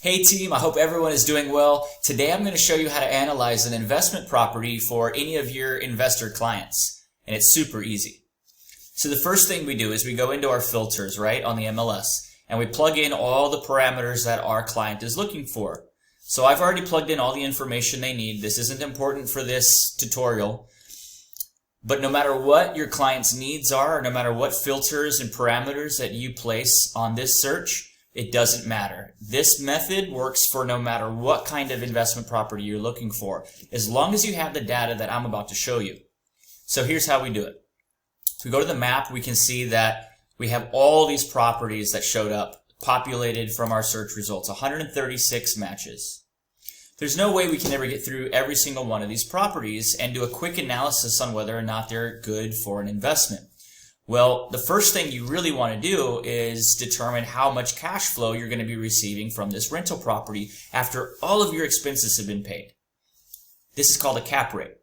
Hey team, I hope everyone is doing well. Today I'm going to show you how to analyze an investment property for any of your investor clients. And it's super easy. So the first thing we do is we go into our filters, right, on the MLS. And we plug in all the parameters that our client is looking for. So I've already plugged in all the information they need. This isn't important for this tutorial. But no matter what your client's needs are, or no matter what filters and parameters that you place on this search, it doesn't matter. This method works for no matter what kind of investment property you're looking for, as long as you have the data that I'm about to show you. So here's how we do it. If we go to the map, we can see that we have all these properties that showed up, populated from our search results, 136 matches. There's no way we can ever get through every single one of these properties and do a quick analysis on whether or not they're good for an investment. Well, the first thing you really want to do is determine how much cash flow you're going to be receiving from this rental property after all of your expenses have been paid. This is called a cap rate.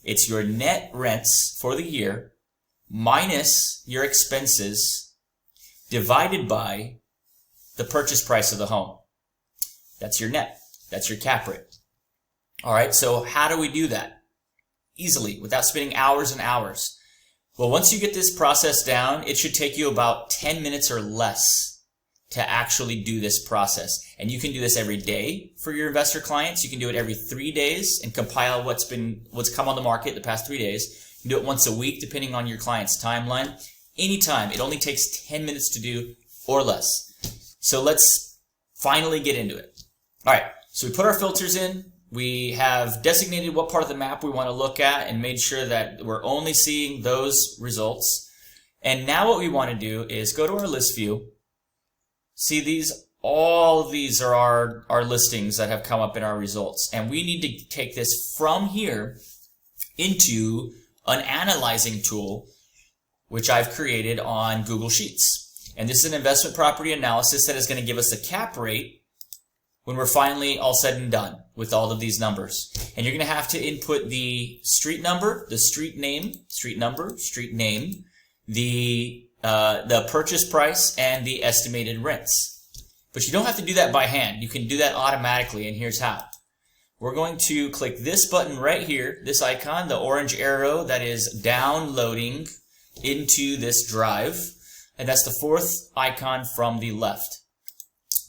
It's your net rents for the year minus your expenses divided by the purchase price of the home. That's your net. That's your cap rate. All right, so how do we do that? Easily, without spending hours and hours. Well, once you get this process down, it should take you about 10 minutes or less to actually do this process. And you can do this every day for your investor clients. You can do it every 3 days and compile what's come on the market the past 3 days. You can do it once a week, depending on your client's timeline. Anytime. It only takes 10 minutes to do or less. So let's finally get into it. All right. So we put our filters in. We have designated what part of the map we want to look at and made sure that we're only seeing those results. And now what we want to do is go to our list view. See all of these are our listings that have come up in our results. And we need to take this from here into an analyzing tool, which I've created on Google Sheets. And this is an investment property analysis that is going to give us a cap rate when we're finally all said and done with all of these numbers. And you're going to have to input the street number, the street name, street number, street name, the purchase price, and the estimated rents. But you don't have to do that by hand. You can do that automatically, and here's how. We're going to click this button right here, this icon, the orange arrow that is downloading into this drive, and that's the fourth icon from the left.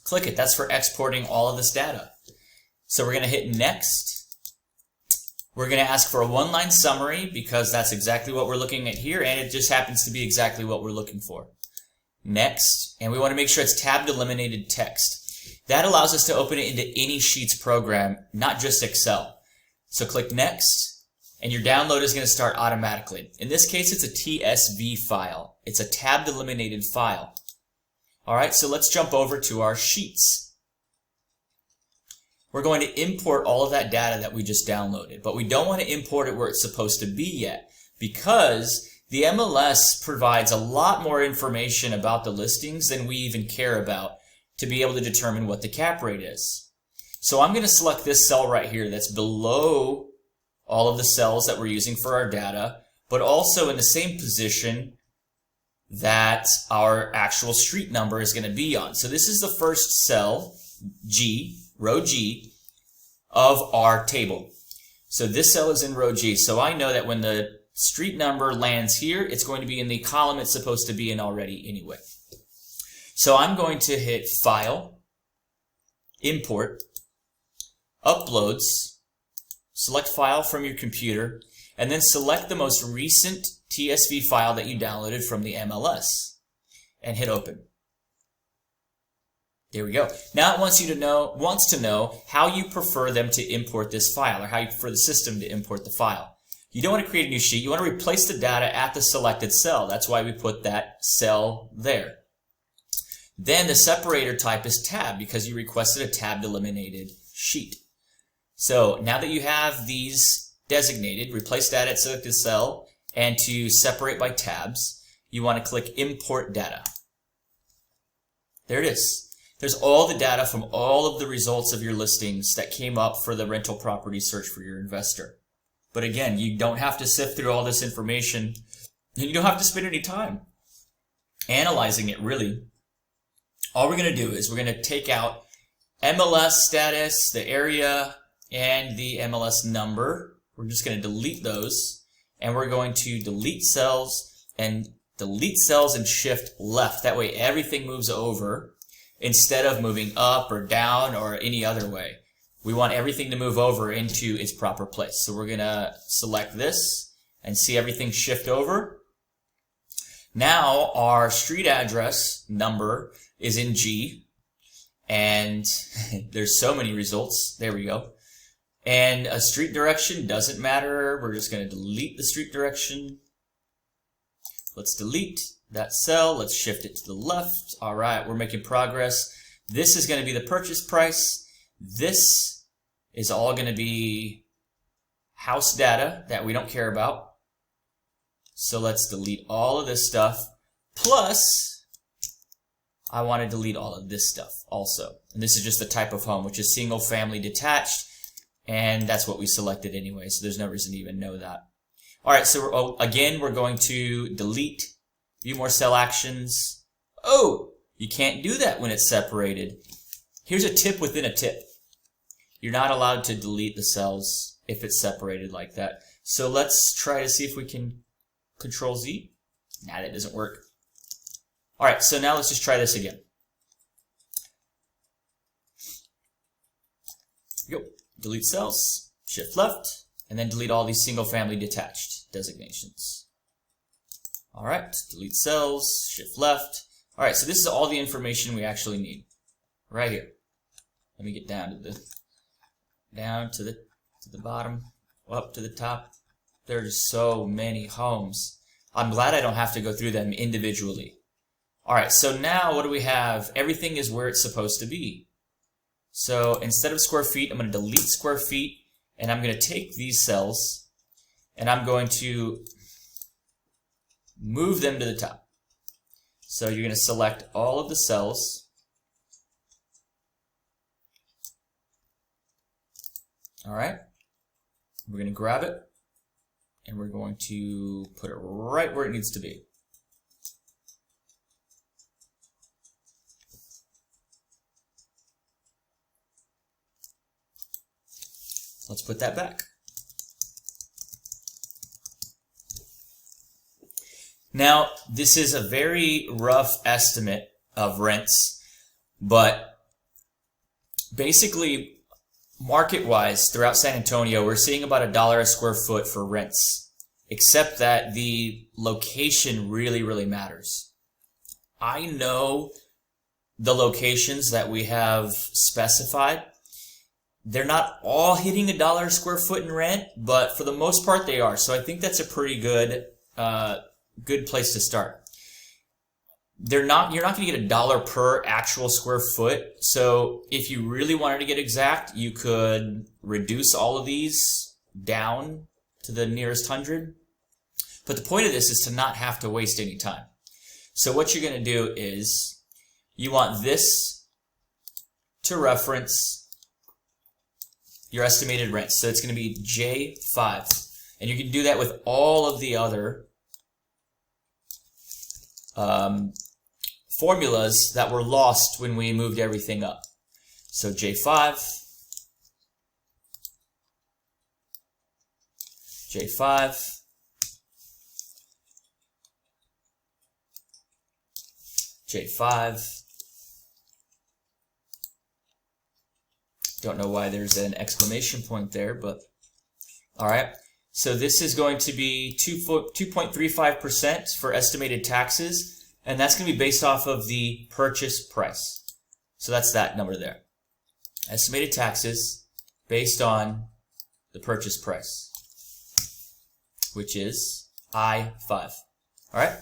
Click it. That's for exporting all of this data. So we're going to hit next. We're going to ask for a one-line summary because that's exactly what we're looking at here, and it just happens to be exactly what we're looking for. Next, and we want to make sure it's tab delimited text. That allows us to open it into any Sheets program, not just Excel. So click next, and your download is going to start automatically. In this case, it's a TSV file. It's a tab delimited file. All right, so let's jump over to our Sheets. We're going to import all of that data that we just downloaded, but we don't want to import it where it's supposed to be yet because the MLS provides a lot more information about the listings than we even care about to be able to determine what the cap rate is. So I'm going to select this cell right here that's below all of the cells that we're using for our data, but also in the same position that our actual street number is going to be on. So this is the first cell, G, row G, of our table. So this cell is in row G. So I know that when the street number lands here, it's going to be in the column it's supposed to be in already anyway. So I'm going to hit File, Import, Uploads, select File from your computer, and then select the most recent TSV file that you downloaded from the MLS and hit open. There we go. Now it wants to know how you prefer them to import this file, or how you prefer the system to import the file. You don't want to create a new sheet. You want to replace the data at the selected cell. That's why we put that cell there. Then the separator type is tab because you requested a tab delimited sheet. So now that you have these designated, replace data at selected cell, and to separate by tabs, you want to click Import Data. There it is. There's all the data from all of the results of your listings that came up for the rental property search for your investor. But again, you don't have to sift through all this information, and you don't have to spend any time analyzing it, really. All we're going to do is we're going to take out MLS status, the area, and the MLS number. We're just going to delete those, and we're going to delete cells and shift left. That way everything moves over instead of moving up or down or any other way. We want everything to move over into its proper place. So we're going to select this and see everything shift over. Now our street address number is in G, and there's so many results. There we go. And a street direction doesn't matter. We're just going to delete the street direction. Let's delete that cell. Let's shift it to the left. All right, we're making progress. This is going to be the purchase price. This is all going to be house data that we don't care about. So let's delete all of this stuff. Plus, I want to delete all of this stuff also. And this is just the type of home, which is single family detached. And that's what we selected anyway, so there's no reason to even know that. All right, so again, we're going to delete, view more cell actions. Oh, you can't do that when it's separated. Here's a tip within a tip. You're not allowed to delete the cells if it's separated like that. So let's try to see if we can Control Z. Nah, that doesn't work. All right, so now let's just try this again. Go. Delete cells, shift left, and then delete all these single family detached designations. All right, delete cells, shift left. All right, so this is all the information we actually need right here. Let me get down to the bottom, up to the top. There's so many homes. I'm glad I don't have to go through them individually. All right, so now what do we have? Everything is where it's supposed to be. So instead of square feet, I'm going to delete square feet, and I'm going to take these cells, and I'm going to move them to the top. So you're going to select all of the cells. All right. We're going to grab it, and we're going to put it right where it needs to be. Let's put that back. Now, this is a very rough estimate of rents, but basically, market-wise, throughout San Antonio, we're seeing about $1 a square foot for rents, except that the location really, really matters. I know the locations that we have specified. They're not all hitting $1 a square foot in rent, but for the most part they are. So I think that's a pretty good place to start. You're not going to get $1 per actual square foot. So if you really wanted to get exact, you could reduce all of these down to the nearest 100. But the point of this is to not have to waste any time. So what you're going to do is you want this to reference your estimated rent. So it's going to be J5. And you can do that with all of the other formulas that were lost when we moved everything up. So J5, J5, J5. Don't know why there's an exclamation point there, but all right. So this is going to be 2.35% for estimated taxes, and that's going to be based off of the purchase price. So that's that number there. Estimated taxes based on the purchase price, which is I5. All right.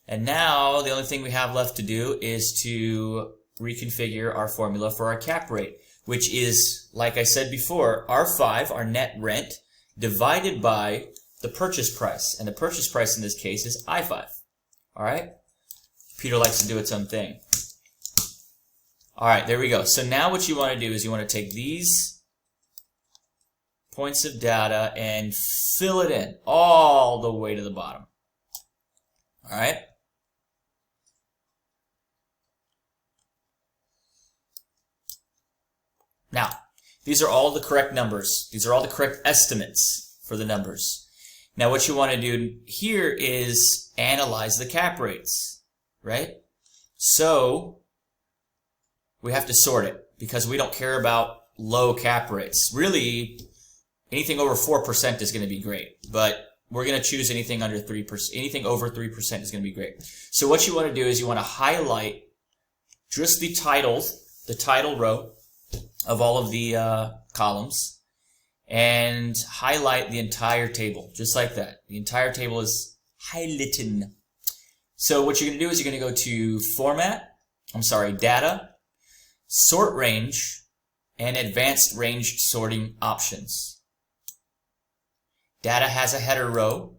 And now the only thing we have left to do is to reconfigure our formula for our cap rate, which is, like I said before, R5, our net rent, divided by the purchase price. And the purchase price in this case is I5. All right? Peter likes to do its own thing. All right, there we go. So now what you want to do is you want to take these points of data and fill it in all the way to the bottom. All right? These are all the correct numbers. These are all the correct estimates for the numbers. Now what you want to do here is analyze the cap rates, right? So we have to sort it because we don't care about low cap rates. Really, anything over 4% is going to be great, but we're going to choose anything under 3%. Anything over 3% is going to be great. So what you want to do is you want to highlight just the title row of all of the columns, and highlight the entire table, just like that. The entire table is highlighted. So what you're going to do is you're going to go to Data, Sort Range, and Advanced Range Sorting Options. Data has a header row,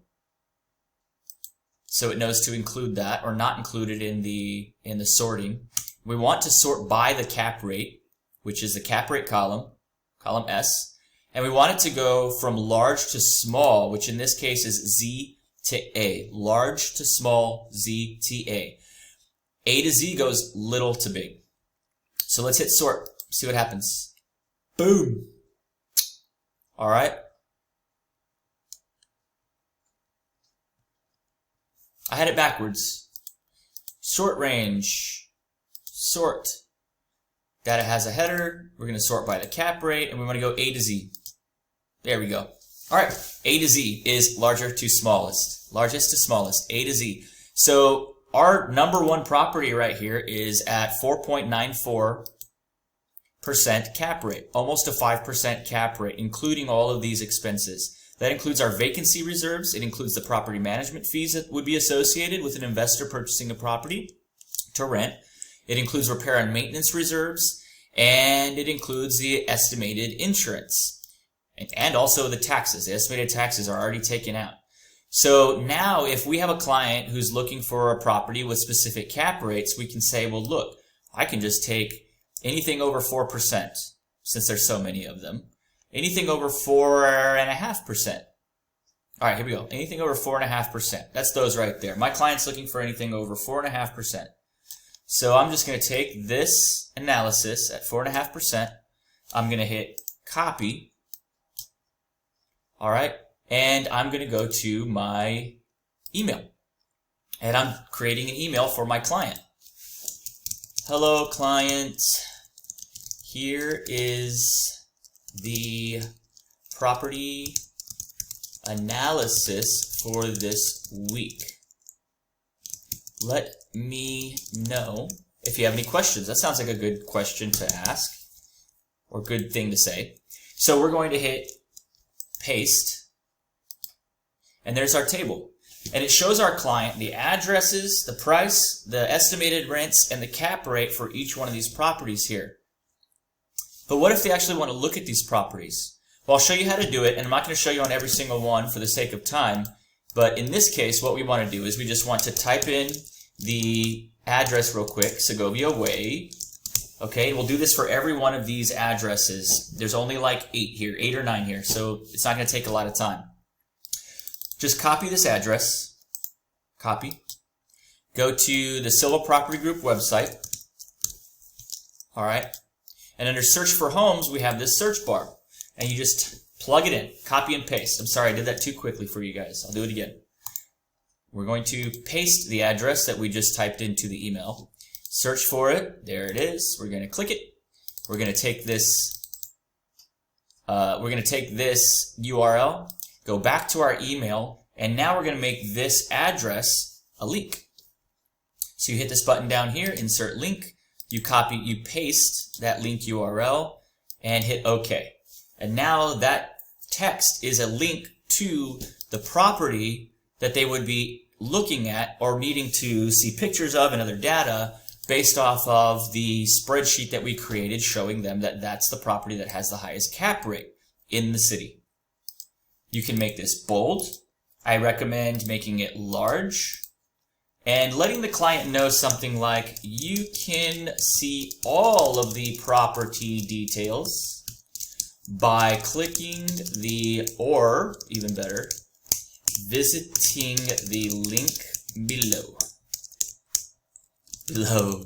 so it knows to include that or not include it in the sorting. We want to sort by the cap rate, which is the cap rate column S, and we want it to go from large to small, which in this case is Z to A. Large to small, Z to A. A to Z goes little to big. So let's hit sort, see what happens. Boom. All right. I had it backwards. Sort range, sort. Data has a header. We're going to sort by the cap rate, and we want to go A to Z. There we go. All right. A to Z is larger to smallest. Largest to smallest. A to Z. So our number one property right here is at 4.94% cap rate. Almost a 5% cap rate, including all of these expenses. That includes our vacancy reserves. It includes the property management fees that would be associated with an investor purchasing a property to rent. It includes repair and maintenance reserves, and it includes the estimated insurance, and also the taxes. The estimated taxes are already taken out. So now if we have a client who's looking for a property with specific cap rates, we can say, well, look, I can just take anything over 4%, since there's so many of them. Anything over 4.5%. All right, here we go. Anything over 4.5%. That's those right there. My client's looking for anything over 4.5%. So I'm just going to take this analysis at 4.5%. I'm going to hit copy. All right. And I'm going to go to my email. And I'm creating an email for my client. Hello, client. Here is the property analysis for this week. Let me know if you have any questions. That sounds like a good question to ask, or good thing to say. So we're going to hit paste, and there's our table. And it shows our client the addresses, the price, the estimated rents, and the cap rate for each one of these properties here. But what if they actually want to look at these properties? Well, I'll show you how to do it, and I'm not going to show you on every single one for the sake of time. But in this case, what we want to do is we just want to type in the address real quick, Segovia Way. Okay, we'll do this for every one of these addresses. There's only like 8 or 9 here, so it's not going to take a lot of time. Just copy this address. Copy. Go to the Silva Property Group website. All right. And under search for homes, we have this search bar. And you just plug it in. Copy and paste. I'm sorry, I did that too quickly for you guys. I'll do it again. We're going to paste the address that we just typed into the email. Search for it. There it is. We're going to click it. We're going to take this URL, go back to our email, and now we're going to make this address a link. So you hit this button down here, insert link. You paste that link URL and hit OK. And now that text is a link to the property that they would be looking at or needing to see pictures of and other data based off of the spreadsheet that we created showing them that that's the property that has the highest cap rate in the city. You can make this bold. I recommend making it large. And letting the client know something like, you can see all of the property details by clicking or even better, visiting the link below.